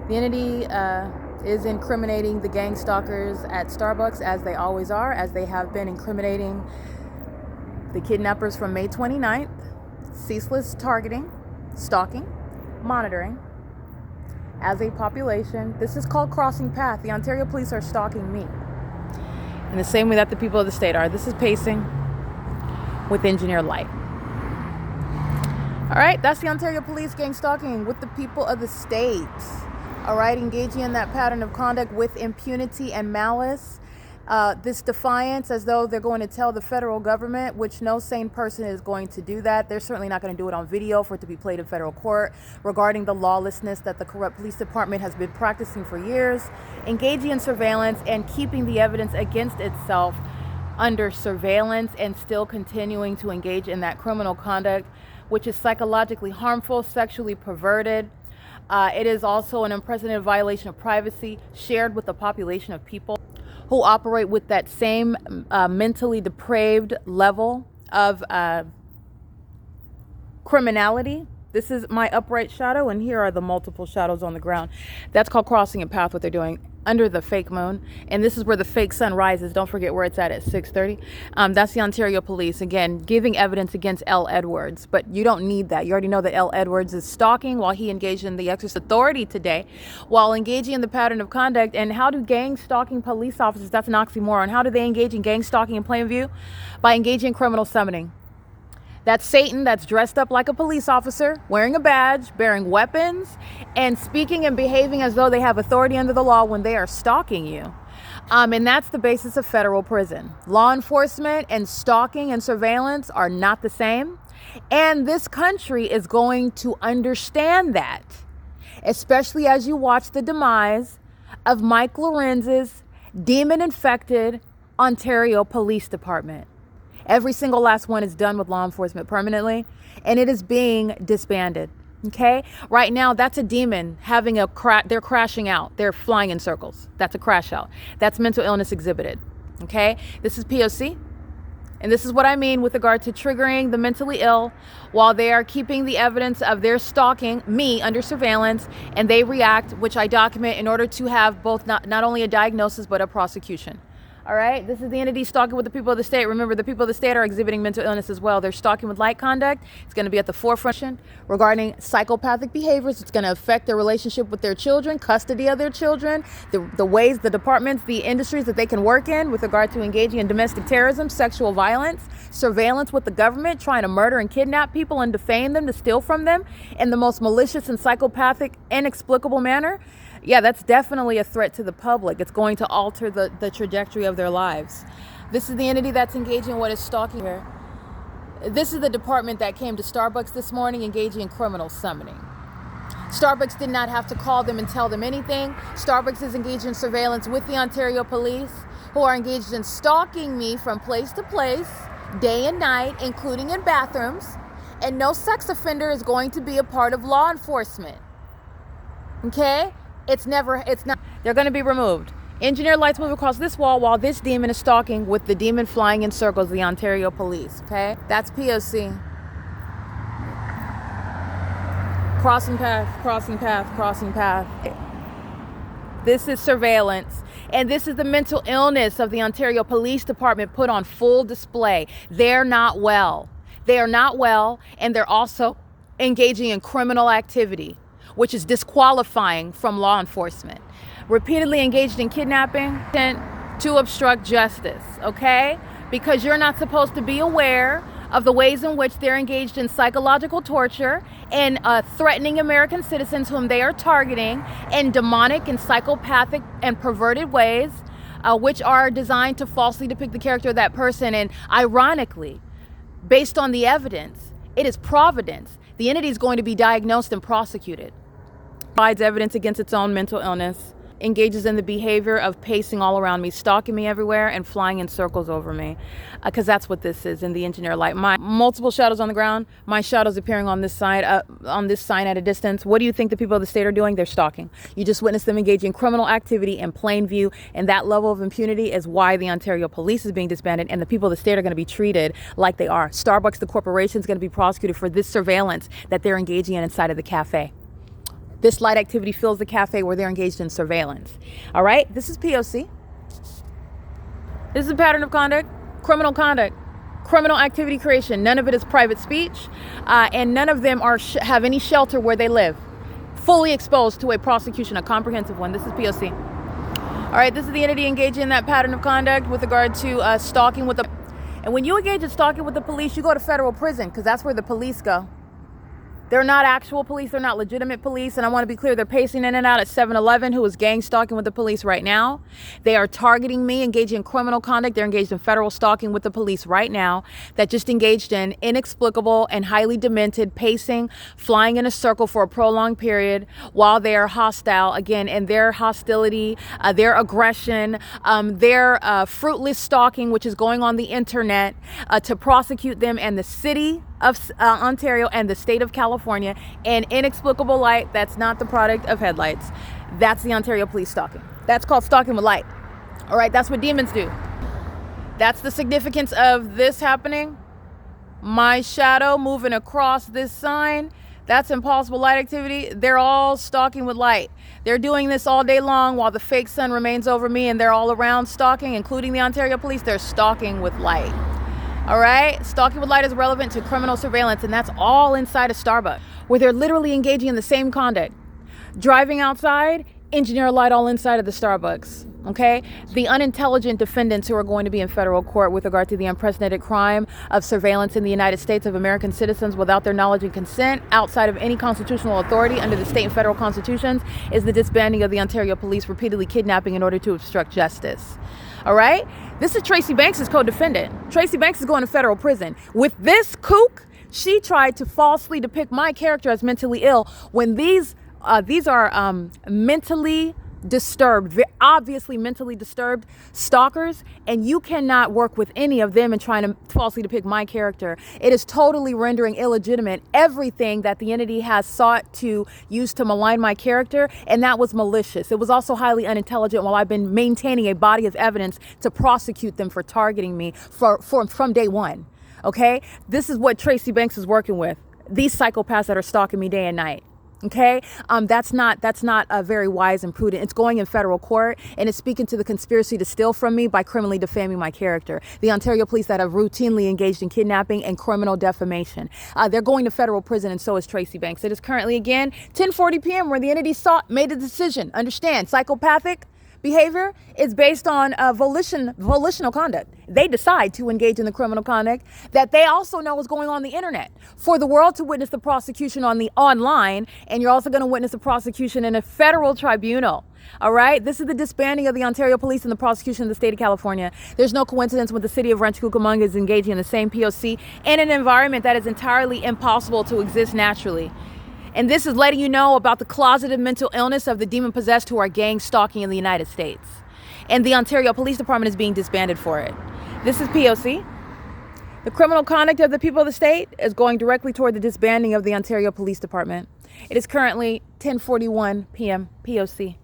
The entity is incriminating the gang stalkers at Starbucks, as they always are, as they have been incriminating the kidnappers from May 29th. Ceaseless targeting, stalking, monitoring as a population. This is called crossing path. The Ontario police are stalking me in the same way that the people of the state are. This is pacing with engineered light. All right, that's the Ontario police gang stalking with the people of the state. All right, engaging in that pattern of conduct with impunity and malice. This defiance, as though they're going to tell the federal government, which no sane person is going to do that. They're certainly not going to do it on video for it to be played in federal court, regarding the lawlessness that the corrupt police department has been practicing for years, engaging in surveillance and keeping the evidence against itself under surveillance, and still continuing to engage in that criminal conduct, which is psychologically harmful, sexually perverted. It is also an unprecedented violation of privacy shared with a population of people who operate with that same mentally depraved level of criminality. This is my upright shadow, and here are the multiple shadows on the ground. That's called crossing a path, what they're doing under the fake moon. And this is where the fake sun rises. Don't forget where it's at 6:30. That's the Ontario police, again, giving evidence against L. Edwards. But you don't need that. You already know that L. Edwards is stalking while he engaged in the exercise of authority today, while engaging in the pattern of conduct. And how do gang stalking police officers, that's an oxymoron. How do they engage in gang stalking in plain view? By engaging in criminal summoning. That's Satan that's dressed up like a police officer, wearing a badge, bearing weapons, and speaking and behaving as though they have authority under the law when they are stalking you. And that's the basis of federal prison. Law enforcement and stalking and surveillance are not the same. And this country is going to understand that, especially as you watch the demise of Mike Lorenz's demon-infected Ontario Police Department. Every single last one is done with law enforcement permanently, and it is being disbanded. Okay? Right now, that's a demon having they're crashing out. They're flying in circles. That's a crash out. That's mental illness exhibited. Okay? This is P.O.C. And this is what I mean with regard to triggering the mentally ill while they are keeping the evidence of their stalking me under surveillance, and they react, which I document in order to have both not only a diagnosis but a prosecution. All right, this is the entity stalking with the people of the state. Remember, the people of the state are exhibiting mental illness as well. They're stalking with light conduct. It's going to be at the forefront regarding psychopathic behaviors. It's going to affect their relationship with their children, custody of their children, the ways, the departments, the industries that they can work in with regard to engaging in domestic terrorism, sexual violence, surveillance with the government, trying to murder and kidnap people and defame them, to steal from them in the most malicious and psychopathic, inexplicable manner. Yeah, that's definitely a threat to the public. It's going to alter the trajectory of their lives. This is the entity that's engaging in what is stalking here. This is the department that came to Starbucks this morning engaging in criminal summoning. Starbucks did not have to call them and tell them anything. Starbucks is engaged in surveillance with the Ontario police, who are engaged in stalking me from place to place, day and night, including in bathrooms. And no sex offender is going to be a part of law enforcement. Okay? It's not. They're going to be removed. Engineered lights move across this wall while this demon is stalking with the demon flying in circles, the Ontario police. Okay? That's P.O.C. Crossing path, crossing path, crossing path. This is surveillance. And this is the mental illness of the Ontario Police Department put on full display. They're not well. They are not well, and they're also engaging in criminal activity, which is disqualifying from law enforcement. Repeatedly engaged in kidnapping to obstruct justice, okay? Because you're not supposed to be aware of the ways in which they're engaged in psychological torture and threatening American citizens whom they are targeting in demonic and psychopathic and perverted ways, which are designed to falsely depict the character of that person. And ironically, based on the evidence, it is providence. The entity is going to be diagnosed and prosecuted. Provides evidence against its own mental illness. engages in the behavior of pacing all around me, stalking me everywhere, and flying in circles over me. Because that's what this is in the engineer light. My multiple shadows on the ground, my shadows appearing on this side, on this sign at a distance. What do you think the people of the state are doing? They're stalking. You just witnessed them engaging in criminal activity in plain view, and that level of impunity is why the Ontario Police is being disbanded, and the people of the state are going to be treated like they are. Starbucks, the corporation, is going to be prosecuted for this surveillance that they're engaging in inside of the cafe. This light activity fills the cafe where they're engaged in surveillance. All right, this is P.O.C. This is a pattern of conduct, criminal activity creation. None of it is private speech, and none of them have any shelter where they live. Fully exposed to a prosecution, a comprehensive one. This is P.O.C. All right, this is the entity engaging in that pattern of conduct with regard to stalking with the... And when you engage in stalking with the police, you go to federal prison, because that's where the police go. They're not actual police. They're not legitimate police. And I want to be clear, they're pacing in and out at 7-Eleven, who is gang stalking with the police right now. They are targeting me, engaging in criminal conduct. They're engaged in federal stalking with the police right now that just engaged in inexplicable and highly demented pacing, flying in a circle for a prolonged period while they are hostile, again, in their hostility, their aggression, their fruitless stalking, which is going on the internet to prosecute them and the city of Ontario and the state of California in inexplicable light. That's not the product of headlights. That's the Ontario Police stalking. That's called stalking with light. All right, that's what demons do. That's the significance of this happening. My shadow moving across this sign, that's impossible light activity. They're all stalking with light. They're doing this all day long while the fake sun remains over me, and they're all around stalking, including the Ontario Police. They're stalking with light. All right, stalking with light is relevant to criminal surveillance, and that's all inside a Starbucks, where they're literally engaging in the same conduct. Driving outside, engineer light all inside of the Starbucks, okay? The unintelligent defendants who are going to be in federal court with regard to the unprecedented crime of surveillance in the United States of American citizens without their knowledge and consent, outside of any constitutional authority under the state and federal constitutions, is the disbanding of the Ontario Police repeatedly kidnapping in order to obstruct justice. All right? This is Tracy Banks' co-defendant. Tracy Banks is going to federal prison. With this kook, she tried to falsely depict my character as mentally ill when these are mentally disturbed, obviously mentally disturbed stalkers, and you cannot work with any of them in trying to falsely depict my character. It is totally rendering illegitimate everything that the entity has sought to use to malign my character, and that was malicious. It was also highly unintelligent while I've been maintaining a body of evidence to prosecute them for targeting me from day one. Okay? This is what Tracy Banks is working with. These psychopaths that are stalking me day and night. Okay, that's not very wise and prudent. It's going in federal court, and it's speaking to the conspiracy to steal from me by criminally defaming my character. The Ontario Police that have routinely engaged in kidnapping and criminal defamation. They're going to federal prison, and so is Tracy Banks. It is currently, again, 10:40 p.m. where the entity made a decision. Understand, psychopathic behavior is based on volitional conduct. They decide to engage in the criminal conduct that they also know is going on the internet. For the world to witness the prosecution on the online, and you're also going to witness the prosecution in a federal tribunal. All right, this is the disbanding of the Ontario Police and the prosecution of the state of California. There's no coincidence when the city of Rancho Cucamonga is engaging in the same P.O.C. in an environment that is entirely impossible to exist naturally. And this is letting you know about the closeted mental illness of the demon-possessed who are gang stalking in the United States. And the Ontario Police Department is being disbanded for it. This is P.O.C. The criminal conduct of the people of the state is going directly toward the disbanding of the Ontario Police Department. It is currently 10:41 p.m. P.O.C.